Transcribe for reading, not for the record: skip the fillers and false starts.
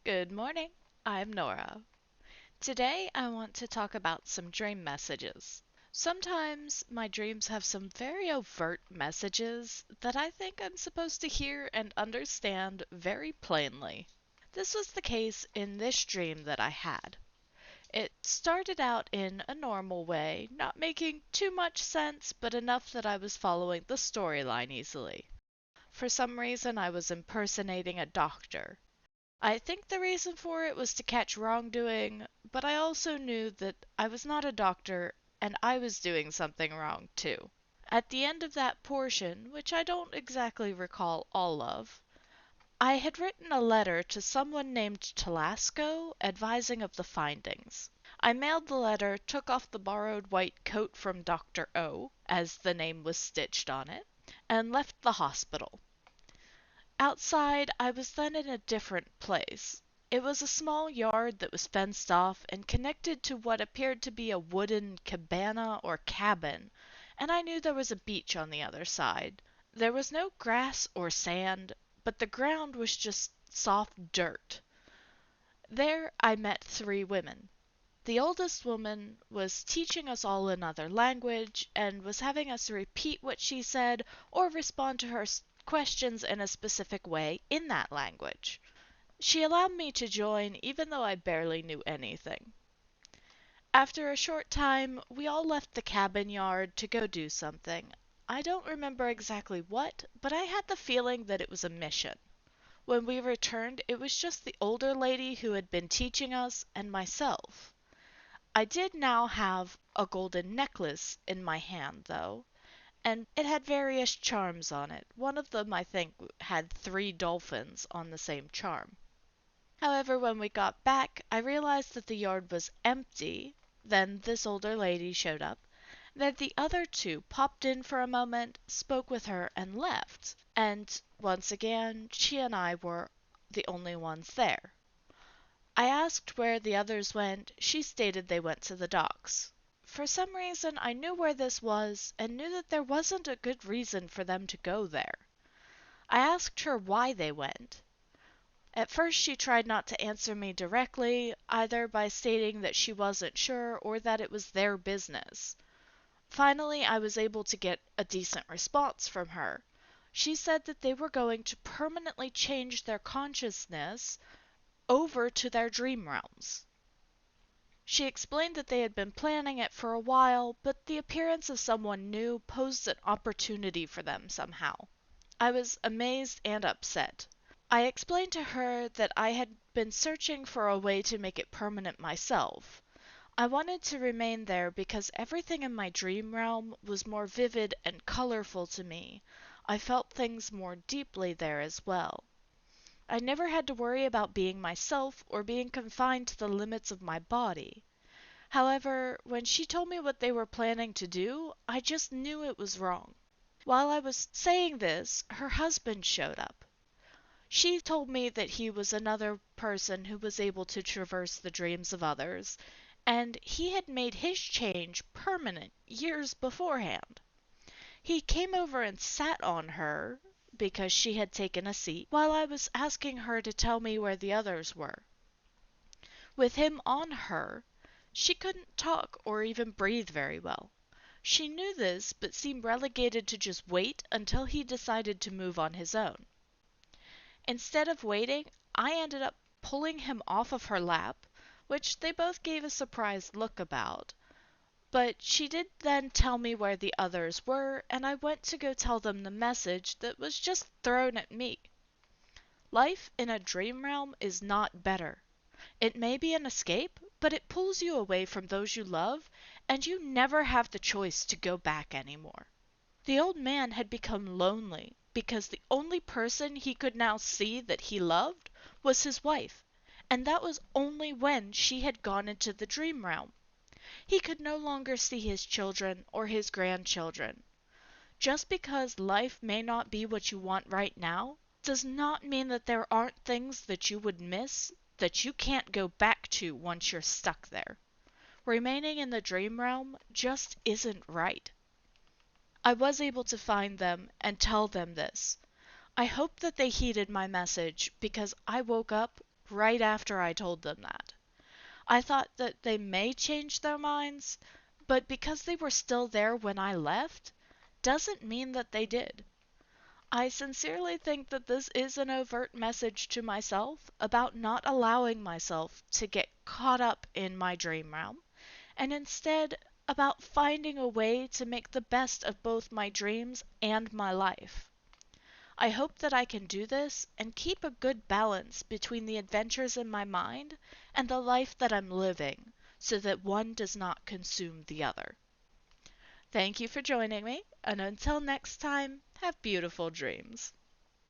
Good morning. I'm Nora. Today I want to talk about some dream messages. Sometimes my dreams have some very overt messages that I think I'm supposed to hear and understand very plainly. This was the case in this dream that I had. It started out in a normal way, not making too much sense, but enough that I was following the storyline easily. For some reason, I was impersonating a doctor. I think the reason for it was to catch wrongdoing, but I also knew that I was not a doctor and I was doing something wrong too. At the end of that portion, which I don't exactly recall all of, I had written a letter to someone named Telasco advising of the findings. I mailed the letter, took off the borrowed white coat from Dr. O, as the name was stitched on it, and left the hospital. Outside, I was then in a different place. It was a small yard that was fenced off and connected to what appeared to be a wooden cabana or cabin, and I knew there was a beach on the other side. There was no grass or sand, but the ground was just soft dirt. There I met three women. The oldest woman was teaching us all another language and was having us repeat what she said or respond to her questions in a specific way in that language. She allowed me to join even though I barely knew anything. After a short time, we all left the cabin yard to go do something. I don't remember exactly what, but I had the feeling that it was a mission. When we returned, it was just the older lady who had been teaching us and myself. I did now have a golden necklace in my hand, though, and it had various charms on it. One of them, I think, had three dolphins on the same charm. However, when we got back, I realized that the yard was empty. Then this older lady showed up. Then the other two popped in for a moment, spoke with her, and left. And once again, she and I were the only ones there. I asked where the others went. She stated they went to the docks. For some reason, I knew where this was and knew that there wasn't a good reason for them to go there. I asked her why they went. At first she tried not to answer me directly, either by stating that she wasn't sure or that it was their business. Finally, I was able to get a decent response from her. She said that they were going to permanently change their consciousness over to their dream realms. She explained that they had been planning it for a while, but the appearance of someone new posed an opportunity for them somehow. I was amazed and upset. I explained to her that I had been searching for a way to make it permanent myself. I wanted to remain there because everything in my dream realm was more vivid and colorful to me. I felt things more deeply there as well. I never had to worry about being myself or being confined to the limits of my body. However, when she told me what they were planning to do, I just knew it was wrong. While I was saying this, her husband showed up. She told me that he was another person who was able to traverse the dreams of others, and he had made his change permanent years beforehand. He came over and sat on her, because she had taken a seat, while I was asking her to tell me where the others were. With him on her, she couldn't talk or even breathe very well. She knew this, but seemed relegated to just wait until he decided to move on his own. Instead of waiting, I ended up pulling him off of her lap, which they both gave a surprised look about. But she did then tell me where the others were, and I went to go tell them the message that was just thrown at me. Life in a dream realm is not better. It may be an escape, but it pulls you away from those you love, and you never have the choice to go back anymore. The old man had become lonely because the only person he could now see that he loved was his wife, and that was only when she had gone into the dream realm. He could no longer see his children or his grandchildren. Just because life may not be what you want right now does not mean that there aren't things that you would miss that you can't go back to once you're stuck there. Remaining in the dream realm just isn't right. I was able to find them and tell them this. I hope that they heeded my message because I woke up right after I told them that. I thought that they may change their minds, but because they were still there when I left, doesn't mean that they did. I sincerely think that this is an overt message to myself about not allowing myself to get caught up in my dream realm, and instead about finding a way to make the best of both my dreams and my life. I hope that I can do this and keep a good balance between the adventures in my mind and the life that I'm living, so that one does not consume the other. Thank you for joining me, and until next time, have beautiful dreams.